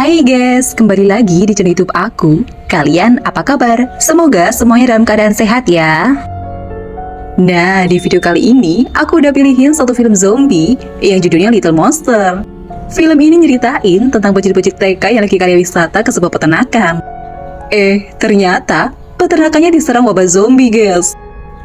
Hai guys, kembali lagi di channel YouTube aku. Kalian apa kabar? Semoga semuanya dalam keadaan sehat ya. Nah, di video kali ini aku udah pilihin satu film zombie yang judulnya Little Monster. Film ini nyeritain tentang bocil-bocil TK yang lagi karya wisata ke sebuah peternakan. Ternyata peternakannya diserang wabah zombie guys.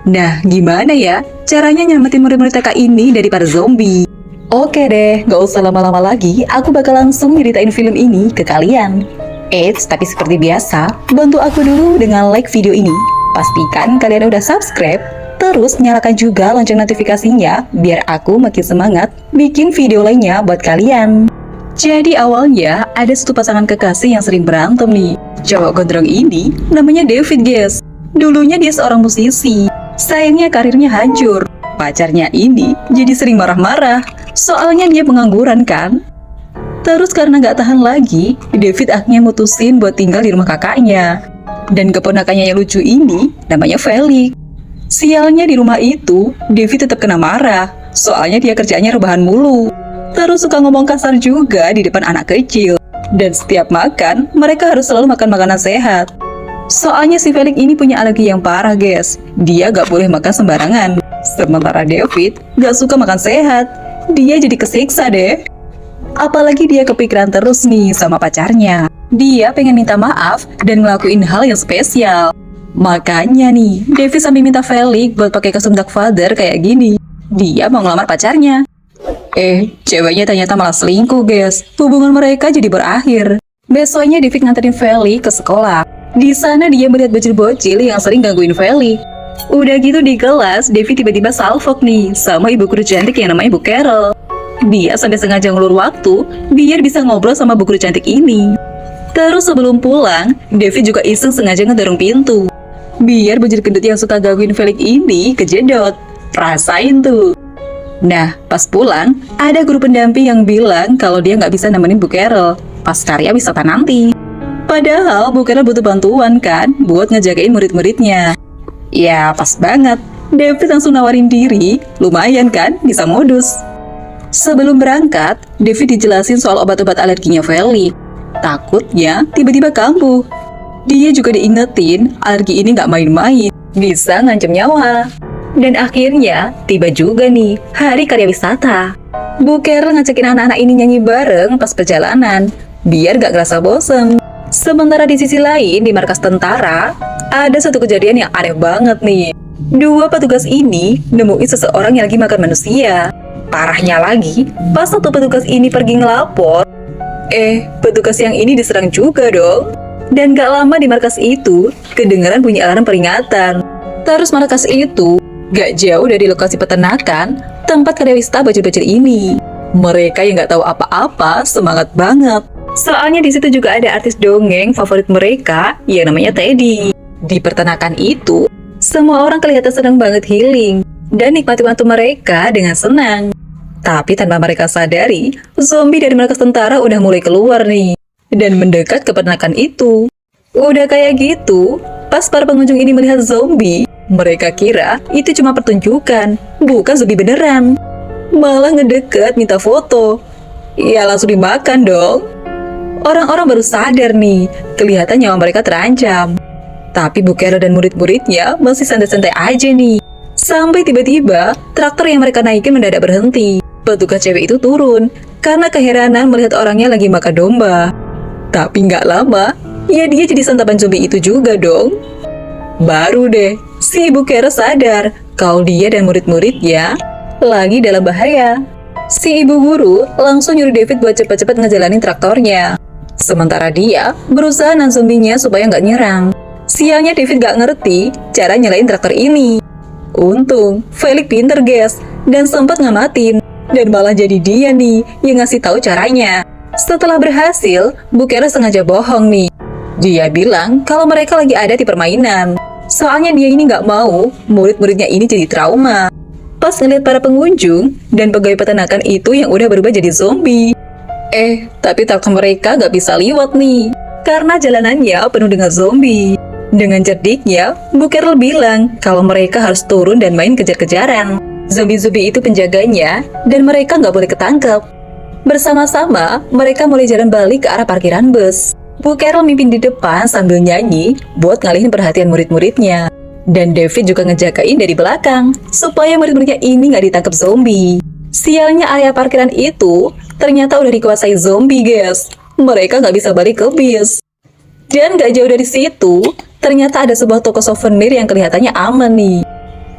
Nah, gimana ya caranya nyelamatin murid-murid TK ini dari para zombie? Oke deh, gak usah lama-lama lagi, aku bakal langsung nyeritain film ini ke kalian. Tapi seperti biasa, bantu aku dulu dengan like video ini. Pastikan kalian udah subscribe, terus nyalakan juga lonceng notifikasinya, biar aku makin semangat bikin video lainnya buat kalian. Jadi awalnya, ada satu pasangan kekasih yang sering berantem nih. Cowok gondrong ini namanya David guys. Dulunya dia seorang musisi, sayangnya karirnya hancur. Pacarnya ini jadi sering marah-marah, soalnya dia pengangguran kan. Terus karena gak tahan lagi, David akhirnya mutusin buat tinggal di rumah kakaknya. Dan keponakannya yang lucu ini namanya Felix. Sialnya di rumah itu, David tetap kena marah, soalnya dia kerjaannya rebahan mulu. Terus suka ngomong kasar juga di depan anak kecil. Dan setiap makan, mereka harus selalu makan makanan sehat. Soalnya si Felix ini punya alergi yang parah guys. Dia gak boleh makan sembarangan. Sementara David gak suka makan sehat. Dia jadi kesiksa deh. Apalagi dia kepikiran terus nih sama pacarnya. Dia pengen minta maaf dan ngelakuin hal yang spesial. Makanya nih, David sampai minta Felix buat pakai kostum Dark Father kayak gini. Dia mau ngelamar pacarnya. Ceweknya ternyata malah selingkuh guys. Hubungan mereka jadi berakhir. Besoknya David nganterin Felix ke sekolah. Di sana dia melihat bocil-bocil yang sering gangguin Felix. Udah gitu di kelas, David tiba-tiba salfok nih sama ibu guru cantik yang namanya Bu Carol. Dia sampai sengaja ngulur waktu biar bisa ngobrol sama bu guru cantik ini. Terus sebelum pulang, David juga iseng sengaja ngedorong pintu biar bocil gendut yang suka gangguin Felix ini kejedot. Rasain tuh. Nah, pas pulang, ada guru pendamping yang bilang kalau dia nggak bisa nemenin Bu Carol pas karya wisata nanti. Padahal Bu Carol butuh bantuan kan buat ngejagain murid-muridnya. Ya, pas banget. David langsung nawarin diri, lumayan kan, bisa modus. Sebelum berangkat, David dijelasin soal obat-obat alerginya Felix. Takutnya tiba-tiba kambuh. Dia juga diingetin, alergi ini nggak main-main, bisa ngancam nyawa. Dan akhirnya, tiba juga nih, hari karya wisata. Bu Carol ngajakin anak-anak ini nyanyi bareng pas perjalanan, biar gak ngerasa bosen. Sementara di sisi lain, di markas tentara, ada satu kejadian yang aneh banget nih. Dua petugas ini nemuin seseorang yang lagi makan manusia. Parahnya lagi, pas satu petugas ini pergi ngelapor, petugas yang ini diserang juga dong. Dan gak lama di markas itu, kedengeran bunyi alarm peringatan. Terus markas itu gak jauh dari lokasi peternakan, tempat karya wisata bocil-bocil ini. Mereka yang gak tahu apa-apa, semangat banget. Soalnya di situ juga ada artis dongeng favorit mereka yang namanya Teddy. Di peternakan itu, semua orang kelihatan senang banget healing dan nikmati waktu mereka dengan senang. Tapi tanpa mereka sadari, zombie dari markas tentara udah mulai keluar nih dan mendekat ke peternakan itu. Udah kayak gitu, pas para pengunjung ini melihat zombie, mereka kira itu cuma pertunjukan, bukan zombie beneran. Malah ngedeket minta foto. Ya langsung dimakan dong. Orang-orang baru sadar nih, kelihatan nyawa mereka terancam. Tapi Bu Carol dan murid-muridnya masih santai-santai aja nih. Sampai tiba-tiba, traktor yang mereka naikin mendadak berhenti. Petugas cewek itu turun, karena keheranan melihat orangnya lagi makan domba. Tapi nggak lama, ya dia jadi santapan zombie itu juga dong. Baru deh, si Bu Carol sadar kalau dia dan murid-muridnya lagi dalam bahaya. Si ibu guru langsung nyuruh David buat cepat-cepat ngejalanin traktornya. Sementara dia berusaha nahan zombinya supaya nggak nyerang. Sialnya David gak ngerti cara nyalain traktor ini. Untung Felix pinter guys dan sempat ngamatin. Dan malah jadi dia nih yang ngasih tahu caranya. Setelah berhasil, Bu Carol sengaja bohong nih. Dia bilang kalau mereka lagi ada di permainan. Soalnya dia ini gak mau murid-muridnya ini jadi trauma. Pas ngeliat para pengunjung dan pegawai peternakan itu yang udah berubah jadi zombie. Tapi traktor mereka gak bisa liwat nih, karena jalanannya penuh dengan zombie. Dengan cerdiknya, Bu Carol bilang kalau mereka harus turun dan main kejar-kejaran. Zombie-zombie itu penjaganya, dan mereka nggak boleh ketangkep. Bersama-sama, mereka mulai jalan balik ke arah parkiran bus. Bu Carol mimpin di depan sambil nyanyi buat ngalihin perhatian murid-muridnya. Dan David juga ngejagain dari belakang, supaya murid-muridnya ini nggak ditangkap zombie. Sialnya area parkiran itu ternyata udah dikuasai zombie, guys. Mereka nggak bisa balik ke bis. Dan nggak jauh dari situ, ternyata ada sebuah toko souvenir yang kelihatannya aman nih.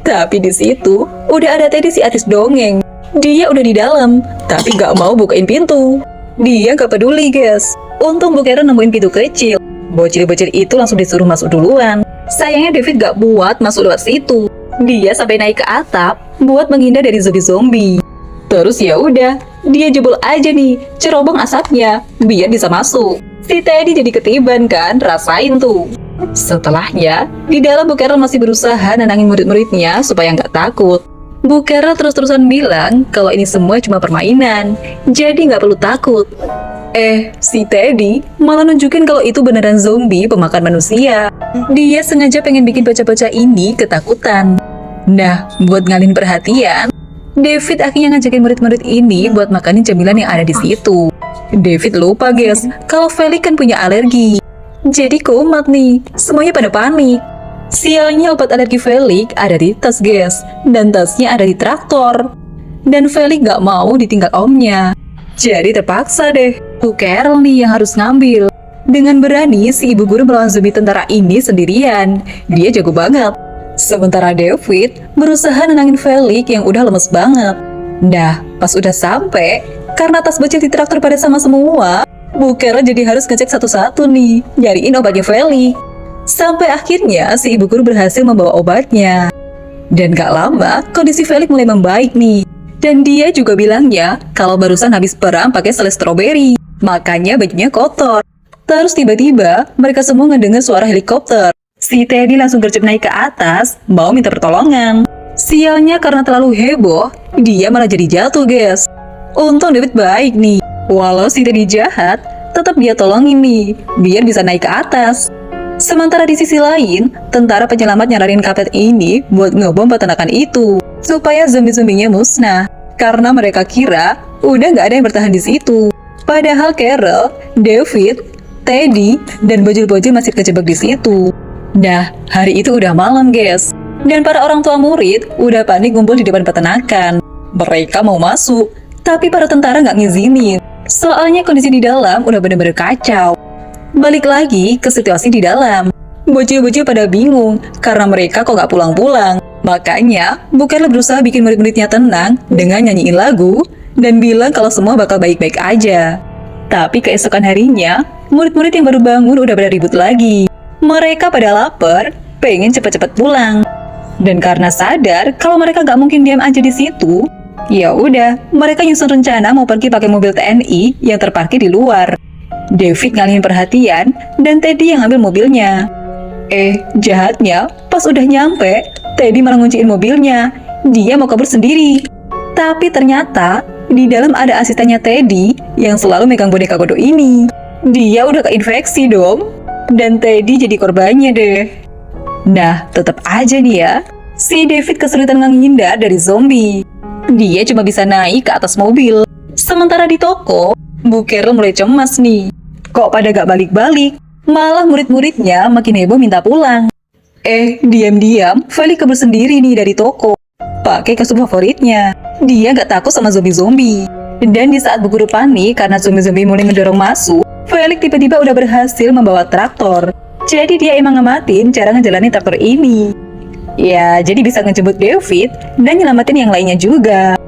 Tapi di situ udah ada Teddy si artis dongeng. Dia udah di dalam, tapi nggak mau bukain pintu. Dia nggak peduli, guys. Untung Bu Carol nemuin pintu kecil. Bocil-bocil itu langsung disuruh masuk duluan. Sayangnya David nggak buat masuk lewat situ. Dia sampai naik ke atap buat menghindar dari zombie-zombie. Terus ya udah, dia jebol aja nih cerobong asapnya biar bisa masuk. Si Teddy jadi ketiban kan, rasain tuh. Setelahnya, di dalam Bu Carol masih berusaha nenangin murid-muridnya supaya nggak takut. Bu Carol terus-terusan bilang kalau ini semua cuma permainan, jadi nggak perlu takut. Si Teddy malah nunjukin kalau itu beneran zombie pemakan manusia. Dia sengaja pengen bikin bocah-bocah ini ketakutan. Nah, buat ngalihin perhatian, David akhirnya ngajakin murid-murid ini buat makanin cemilan yang ada di situ. David lupa, guys, kalau Felix kan punya alergi. Jadi kumat nih, semuanya pada panik. Sialnya obat alergi Felix ada di tas, guys, dan tasnya ada di traktor. Dan Felix gak mau ditinggal omnya. Jadi terpaksa deh, Bu Carol nih yang harus ngambil. Dengan berani, si ibu guru melawan zombie tentara ini sendirian. Dia jago banget. Sementara David berusaha nenangin Felix yang udah lemes banget. Nah, pas udah sampai, karena tas bocil di traktor pada sama semua, Bu Carol jadi harus ngecek satu-satu nih, nyariin obatnya Felix. Sampai akhirnya si ibu guru berhasil membawa obatnya. Dan gak lama, kondisi Felix mulai membaik nih. Dan dia juga bilangnya kalau barusan habis perang pakai selai stroberi, makanya bajunya kotor. Terus tiba-tiba mereka semua ngedengar suara helikopter. Si Teddy langsung gercep naik ke atas, mau minta pertolongan. Sialnya karena terlalu heboh, dia malah jadi jatuh, guys. Untung David baik nih. Walau si Teddy jahat, tetap dia tolongin nih, biar bisa naik ke atas. Sementara di sisi lain, tentara penyelamat nyaranin kapten ini buat ngebom peternakan itu, supaya zombie-zombinya musnah. Karena mereka kira udah nggak ada yang bertahan di situ. Padahal Carol, David, Teddy, dan bocil-bocil masih kejebak di situ. Nah, hari itu udah malam, guys. Dan para orang tua murid udah panik ngumpul di depan peternakan. Mereka mau masuk, tapi para tentara nggak ngizinin. Soalnya kondisi di dalam udah bener-bener kacau. Balik lagi ke situasi di dalam. Bocil-bocil pada bingung karena mereka kok nggak pulang-pulang. Makanya, Bu Carol berusaha bikin murid-muridnya tenang dengan nyanyiin lagu dan bilang kalau semua bakal baik-baik aja. Tapi keesokan harinya, murid-murid yang baru bangun udah pada ribut lagi. Mereka pada lapar, pengen cepet-cepet pulang. Dan karena sadar kalau mereka nggak mungkin diam aja di situ, ya udah, mereka nyusun rencana mau pergi pakai mobil TNI yang terparkir di luar. David ngalihin perhatian dan Teddy yang ngambil mobilnya. Jahatnya, pas udah nyampe, Teddy malah ngunciin mobilnya. Dia mau kabur sendiri. Tapi ternyata di dalam ada asistennya Teddy yang selalu megang boneka kodok ini. Dia udah keinfeksi dong. Dan Teddy jadi korbannya deh. Nah, tetap aja nih ya, si David kesulitan menghindar dari zombie. Dia cuma bisa naik ke atas mobil. Sementara di toko, Bu Carol mulai cemas nih. Kok pada gak balik-balik? Malah murid-muridnya makin heboh minta pulang. Diam-diam, Felix kabur sendiri nih dari toko. Pakai kostum favoritnya. Dia gak takut sama zombie-zombie. Dan di saat Bu Guru panik karena zombie-zombie mulai ngedorong masuk, Felix tiba-tiba udah berhasil membawa traktor. Jadi dia emang ngamatin cara ngejalanin traktor ini. Ya, jadi bisa ngejemput David dan nyelamatin yang lainnya juga.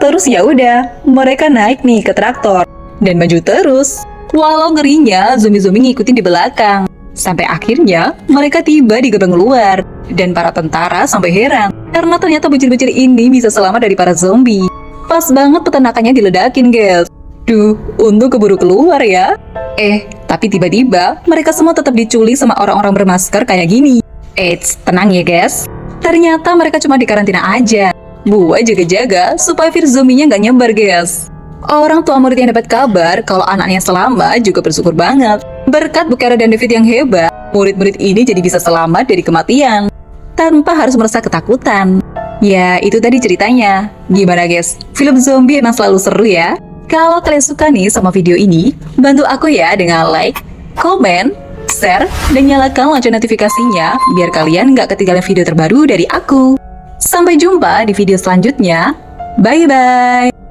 Terus ya udah, mereka naik nih ke traktor dan maju terus. Walau ngerinya, zombie-zombie ngikutin di belakang. Sampai akhirnya, mereka tiba di gerbang luar. Dan para tentara sampai heran, karena ternyata bocil-bocil ini bisa selamat dari para zombie. Pas banget peternakannya diledakin, guys. Duh, untung keburu keluar ya. Tapi tiba-tiba, mereka semua tetap diculik sama orang-orang bermasker kayak gini. Tenang ya, guys. Ternyata mereka cuma dikarantina aja. Buat jaga-jaga supaya virus zombinya nggak nyebar, guys. Orang tua murid yang dapat kabar kalau anaknya selamat juga bersyukur banget. Berkat Bu Carol dan David yang hebat, murid-murid ini jadi bisa selamat dari kematian tanpa harus merasa ketakutan. Ya, itu tadi ceritanya. Gimana, guys? Film zombie emang selalu seru ya? Kalau kalian suka nih sama video ini, bantu aku ya dengan like, komen, share, dan nyalakan lonceng notifikasinya biar kalian nggak ketinggalan video terbaru dari aku. Sampai jumpa di video selanjutnya. Bye-bye!